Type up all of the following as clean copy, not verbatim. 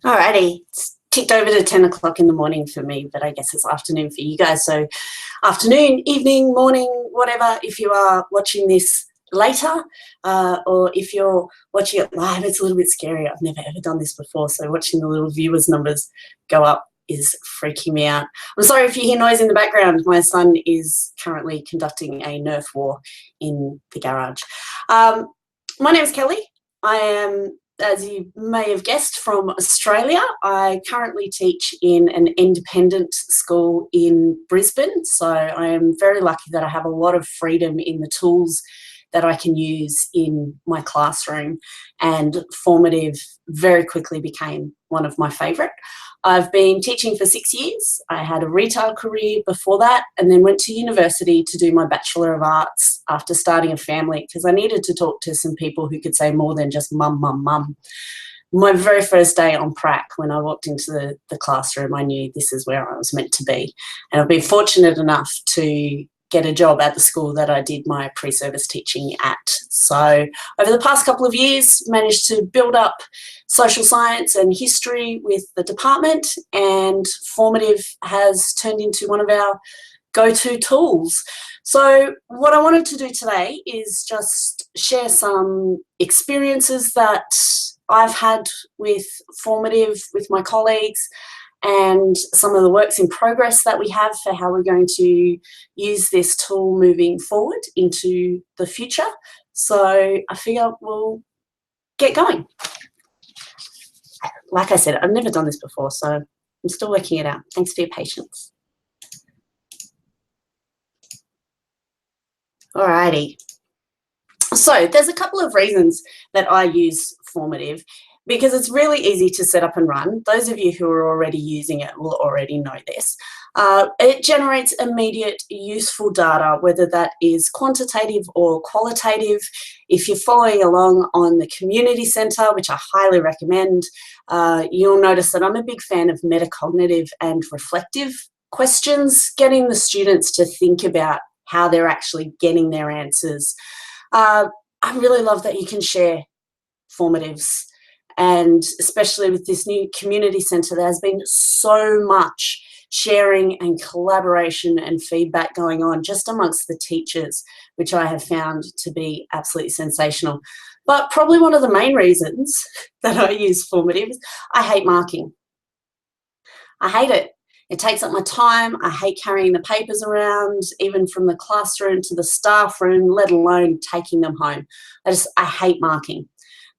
Alrighty, it's ticked over to 10 o'clock in the morning for me, but I guess it's afternoon for you guys. So afternoon, evening, morning, whatever, if you are watching this later or if you're watching it live, it's a little bit scary. I've never ever done this before, so watching the little viewers numbers go up is freaking me out. I'm sorry if you hear noise in the background. My son is currently conducting a Nerf war in the garage. My name is Kelly. I am, as you may have guessed, from Australia. I currently teach in an independent school in Brisbane, so I am very lucky that I have a lot of freedom in the tools that I can use in my classroom, and Formative very quickly became one of my favourite. I've been teaching for 6 years. I had a retail career before that and then went to university to do my Bachelor of Arts after starting a family because I needed to talk to some people who could say more than just mum, mum, mum. My very first day on prac, when I walked into the classroom, I knew this is where I was meant to be. And I've been fortunate enough to get a job at the school that I did my pre-service teaching at. So over the past couple of years, managed to build up social science and history with the department, and Formative has turned into one of our go-to tools. So what I wanted to do today is just share some experiences that I've had with Formative with my colleagues, and some of the works in progress that we have for how we're going to use this tool moving forward into the future. So I figure we'll get going. Like I said, I've never done this before, so I'm still working it out. Thanks for your patience. Alrighty. So there's a couple of reasons that I use Formative, because it's really easy to set up and run. Those of you who are already using it will already know this. It generates immediate useful data, whether that is quantitative or qualitative. If you're following along on the community centre, which I highly recommend, you'll notice that I'm a big fan of metacognitive and reflective questions, getting the students to think about how they're actually getting their answers. I really love that you can share formatives, and especially with this new community centre, there has been so much sharing and collaboration and feedback going on just amongst the teachers, which I have found to be absolutely sensational. But probably one of the main reasons that I use Formative is I hate marking. I hate it. It takes up my time. I hate carrying the papers around, even from the classroom to the staff room, let alone taking them home. I hate marking.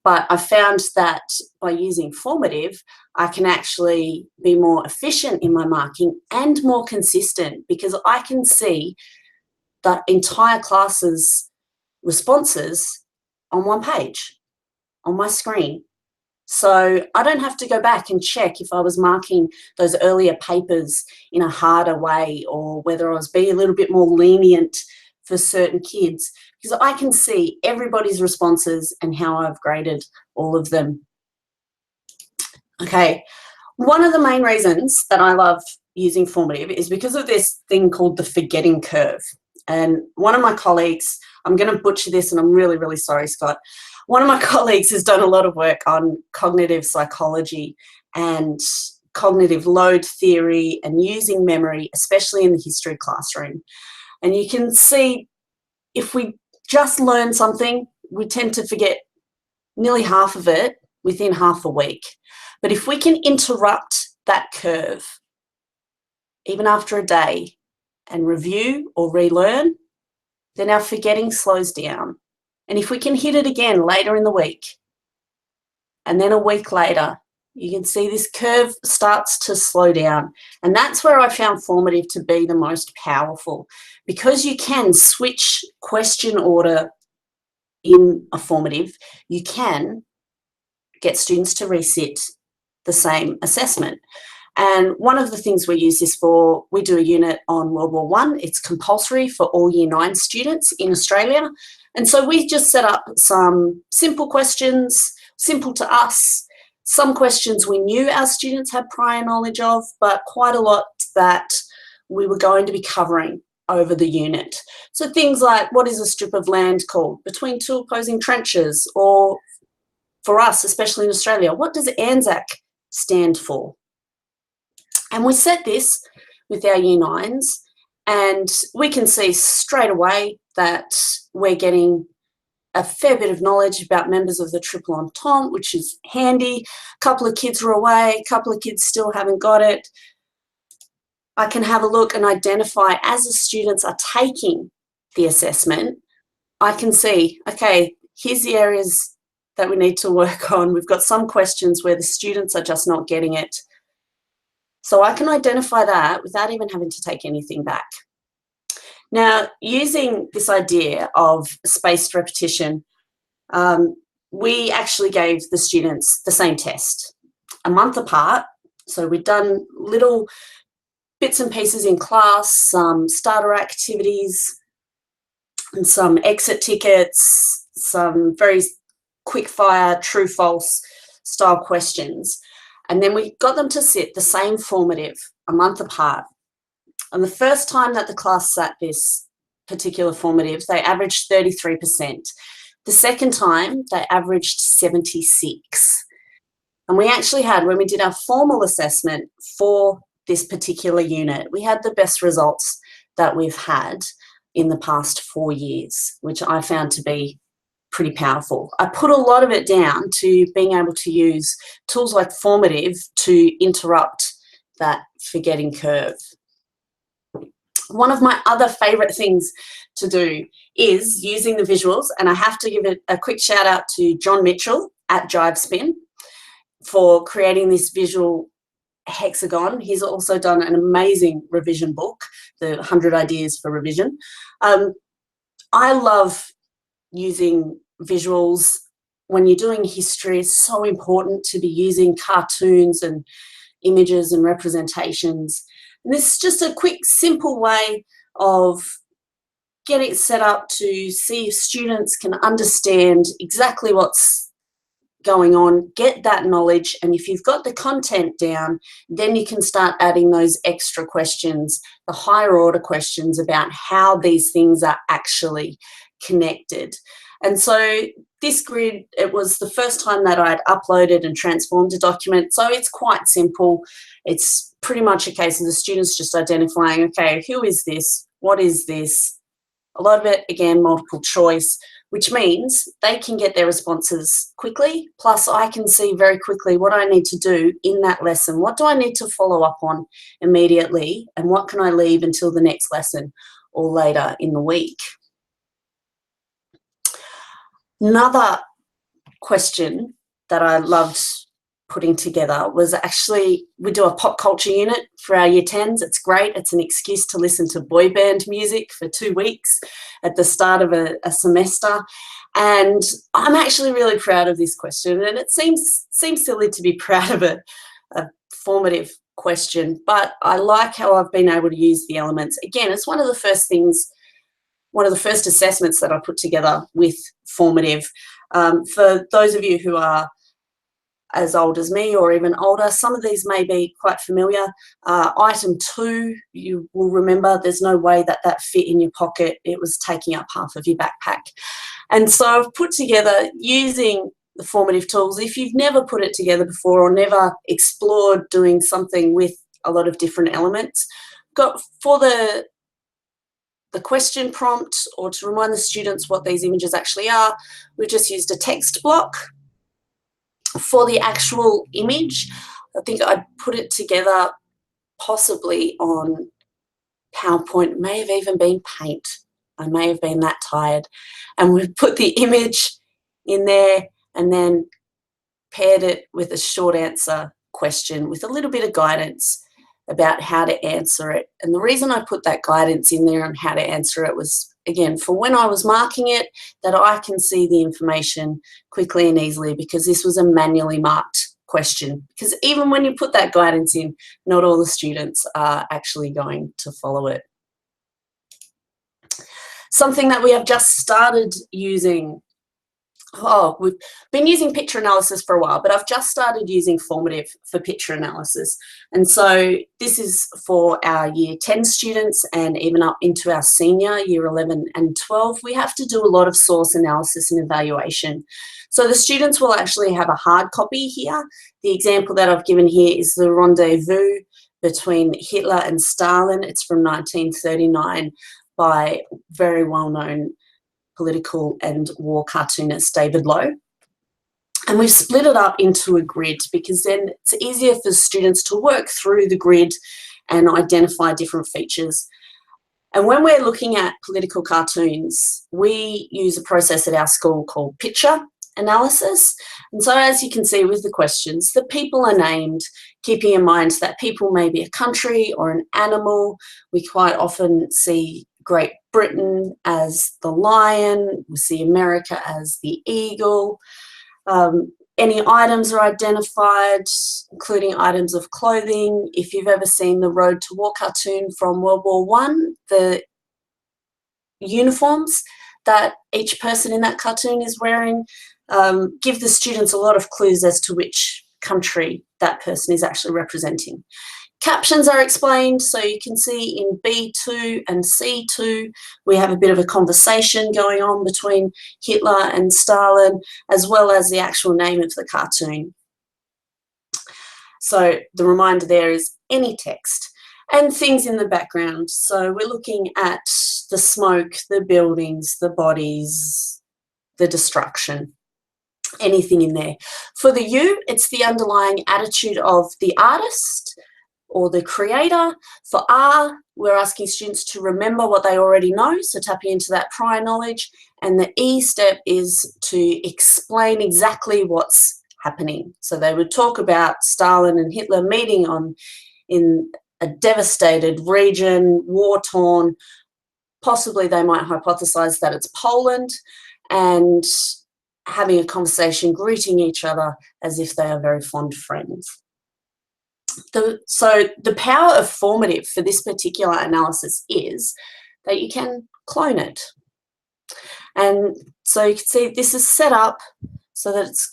But I found that by using Formative, I can actually be more efficient in my marking and more consistent, because I can see the entire class's responses on one page, on my screen. So I don't have to go back and check if I was marking those earlier papers in a harder way, or whether I was being a little bit more lenient for certain kids, because I can see everybody's responses and how I've graded all of them. Okay, one of the main reasons that I love using Formative is because of this thing called the forgetting curve. And one of my colleagues, I'm going to butcher this and I'm really, really sorry, Scott. One of my colleagues has done a lot of work on cognitive psychology and cognitive load theory and using memory, especially in the history classroom. And you can see if we just learn something, we tend to forget nearly half of it within half a week. But if we can interrupt that curve, even after a day, and review or relearn, then our forgetting slows down. And if we can hit it again later in the week, and then a week later, you can see this curve starts to slow down. And that's where I found Formative to be the most powerful, because you can switch question order in a Formative. You can get students to resit the same assessment. And one of the things we use this for, we do a unit on World War I. It's compulsory for all Year 9 students in Australia. And so we just set up some simple questions, simple to us. Some questions we knew our students had prior knowledge of, but quite a lot that we were going to be covering over the unit. So things like, what is a strip of land called between two opposing trenches? Or for us, especially in Australia, what does ANZAC stand for? And we set this with our Year 9s, and we can see straight away that we're getting a fair bit of knowledge about members of the triple entente, which is handy. A couple of kids are away, a couple of kids still haven't got it. I can have a look and identify, as the students are taking the assessment, I can see, okay, here's the areas that we need to work on. We've got some questions where the students are just not getting it. So I can identify that without even having to take anything back. Now, using this idea of spaced repetition, we actually gave the students the same test a month apart. So we'd done little bits and pieces in class, some starter activities, and some exit tickets, some very quick fire, true, false style questions. And then we got them to sit the same formative a month apart. And the first time that the class sat this particular formative, they averaged 33%. The second time, they averaged 76. And we actually had, when we did our formal assessment for this particular unit, we had the best results that we've had in the past 4 years, which I found to be pretty powerful. I put a lot of it down to being able to use tools like Formative to interrupt that forgetting curve. One of my other favourite things to do is using the visuals, and I have to give it a quick shout out to John Mitchell at JiveSpin for creating this visual hexagon. He's also done an amazing revision book, the 100 Ideas for Revision. I love using visuals. When you're doing history, it's so important to be using cartoons and images and representations. And this is just a quick, simple way of getting it set up to see if students can understand exactly what's going on, get that knowledge, and if you've got the content down, then you can start adding those extra questions, the higher order questions about how these things are actually connected. And so this grid, it was the first time that I'd uploaded and transformed a document, so it's quite simple. It's pretty much a case of the students just identifying, okay, who is this? What is this? A lot of it, again, multiple choice, which means they can get their responses quickly, plus I can see very quickly what I need to do in that lesson. What do I need to follow up on immediately, and what can I leave until the next lesson or later in the week? Another question that I loved putting together was actually, we do a pop culture unit for our Year 10s. It's great. It's an excuse to listen to boy band music for 2 weeks at the start of a semester. And I'm actually really proud of this question. And it seems silly to be proud of a formative question, but I like how I've been able to use the elements. Again, it's one of the first assessments that I put together with Formative. For those of you who are as old as me or even older, some of these may be quite familiar. Item 2, you will remember there's no way that that fit in your pocket. It was taking up half of your backpack. And so I've put together, using the formative tools, if you've never put it together before or never explored doing something with a lot of different elements, got for the question prompt, or to remind the students what these images actually are, we've just used a text block. For the actual image, I think I'd put it together possibly on PowerPoint, it may have even been Paint. I may have been that tired. And we've put the image in there and then paired it with a short answer question with a little bit of guidance about how to answer it. And the reason I put that guidance in there on how to answer it was, again, for when I was marking it, that I can see the information quickly and easily, because this was a manually marked question. Because even when you put that guidance in, not all the students are actually going to follow it. Something that we have just started using Oh, we've been using picture analysis for a while, but I've just started using Formative for picture analysis. And so this is for our year 10 students and even up into our senior year 11 and 12. We have to do a lot of source analysis and evaluation. So the students will actually have a hard copy here. The example that I've given here is the rendezvous between Hitler and Stalin. It's from 1939 by very well-known political and war cartoonist David Lowe. And we've split it up into a grid because then it's easier for students to work through the grid and identify different features. And when we're looking at political cartoons, we use a process at our school called picture analysis. And so as you can see with the questions, the people are named, keeping in mind that people may be a country or an animal. We quite often see Great Britain as the lion, we see America as the eagle. Any items are identified, including items of clothing. If you've ever seen the Road to War cartoon from World War I, the uniforms that each person in that cartoon is wearing give the students a lot of clues as to which country that person is actually representing. Captions are explained, so you can see in B2 and C2 we have a bit of a conversation going on between Hitler and Stalin, as well as the actual name of the cartoon. So the reminder there is any text and things in the background. So we're looking at the smoke, the buildings, the bodies, the destruction, anything in there. For the U, it's the underlying attitude of the artist or the creator. For R, we're asking students to remember what they already know, so tapping into that prior knowledge. And the E step is to explain exactly what's happening. So they would talk about Stalin and Hitler meeting in a devastated region, war-torn. Possibly they might hypothesize that it's Poland, and having a conversation, greeting each other as if they are very fond friends. So the power of Formative for this particular analysis is that you can clone it. And so you can see this is set up so that it's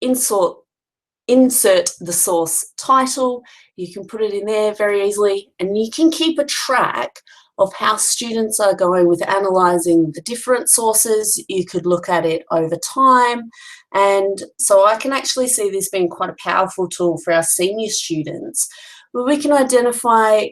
insert the source title. You can put it in there very easily, and you can keep a track of how students are going with analysing the different sources. You could look at it over time. And so I can actually see this being quite a powerful tool for our senior students, where we can identify,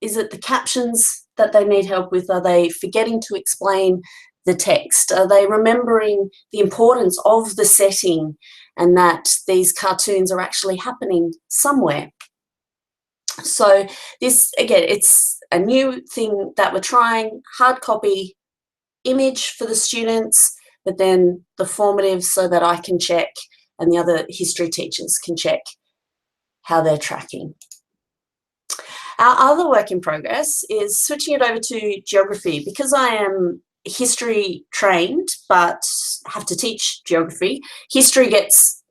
is it the captions that they need help with? Are they forgetting to explain the text? Are they remembering the importance of the setting and that these cartoons are actually happening somewhere? So this, again, it's a new thing that we're trying, hard copy image for the students, but then the Formative so that I can check and the other history teachers can check how they're tracking. Our other work in progress is switching it over to geography. Because I am history trained but have to teach geography, history gets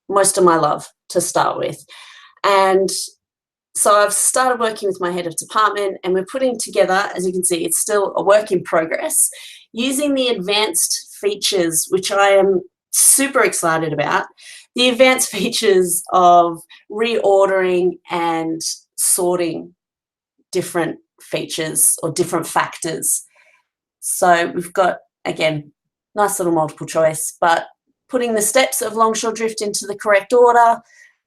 most of my love to start with. And so I've started working with my head of department, and we're putting together, as you can see, it's still a work in progress, using the advanced features, which I am super excited about, the advanced features of reordering and sorting different features or different factors. So we've got, again, nice little multiple choice, but putting the steps of longshore drift into the correct order.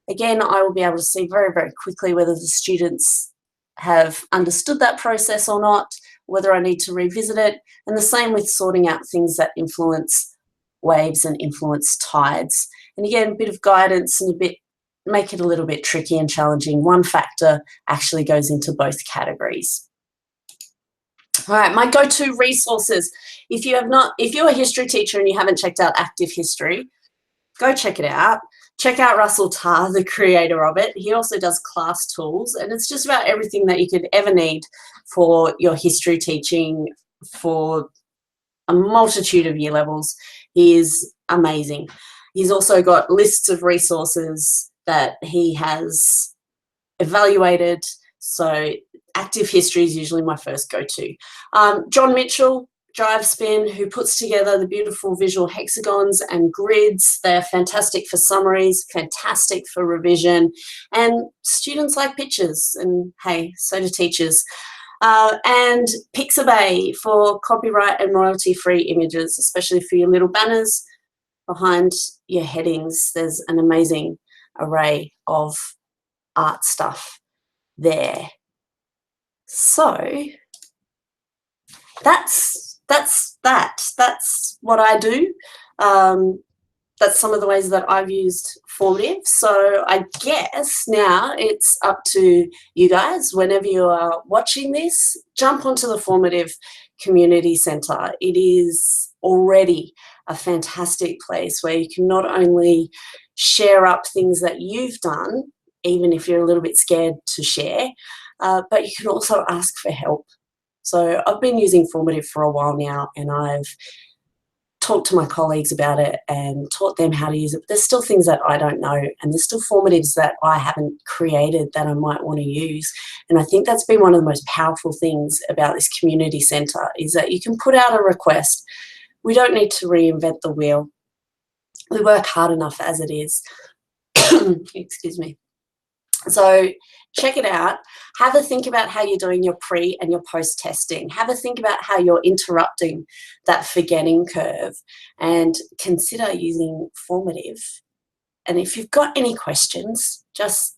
Again, I will be able to see very, very quickly whether the students have understood that process or not, whether I need to revisit it. And the same with sorting out things that influence waves and influence tides. And again, a bit of guidance and make it a little bit tricky and challenging. One factor actually goes into both categories. All right, my go-to resources. If you're a history teacher and you haven't checked out Active History, go check it out. Check out Russell Tarr, the creator of it. He also does class tools, and it's just about everything that you could ever need for your history teaching for a multitude of year levels. He is amazing. He's also got lists of resources that he has evaluated. So Active History is usually my first go-to. John Mitchell Drive Spin, who puts together the beautiful visual hexagons and grids. They're fantastic for summaries, fantastic for revision, and students like pictures, and hey, so do teachers. And Pixabay for copyright and royalty-free images, especially for your little banners behind your headings. There's an amazing array of art stuff there. So that's what I do. That's some of the ways that I've used Formative. So I guess now it's up to you guys. Whenever you are watching this, jump onto the Formative Community Centre. It is already a fantastic place where you can not only share up things that you've done, even if you're a little bit scared to share, but you can also ask for help. So I've been using Formative for a while now, and I've talked to my colleagues about it and taught them how to use it. But there's still things that I don't know, and there's still formatives that I haven't created that I might want to use. And I think that's been one of the most powerful things about this community centre, is that you can put out a request. We don't need to reinvent the wheel. We work hard enough as it is. Excuse me. So check it out. Have a think about how you're doing your pre and your post testing. Have a think about how you're interrupting that forgetting curve, and consider using Formative. And if you've got any questions, just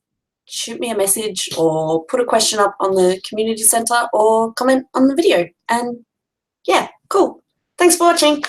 shoot me a message or put a question up on the community centre or comment on the video. And yeah, cool. Thanks for watching.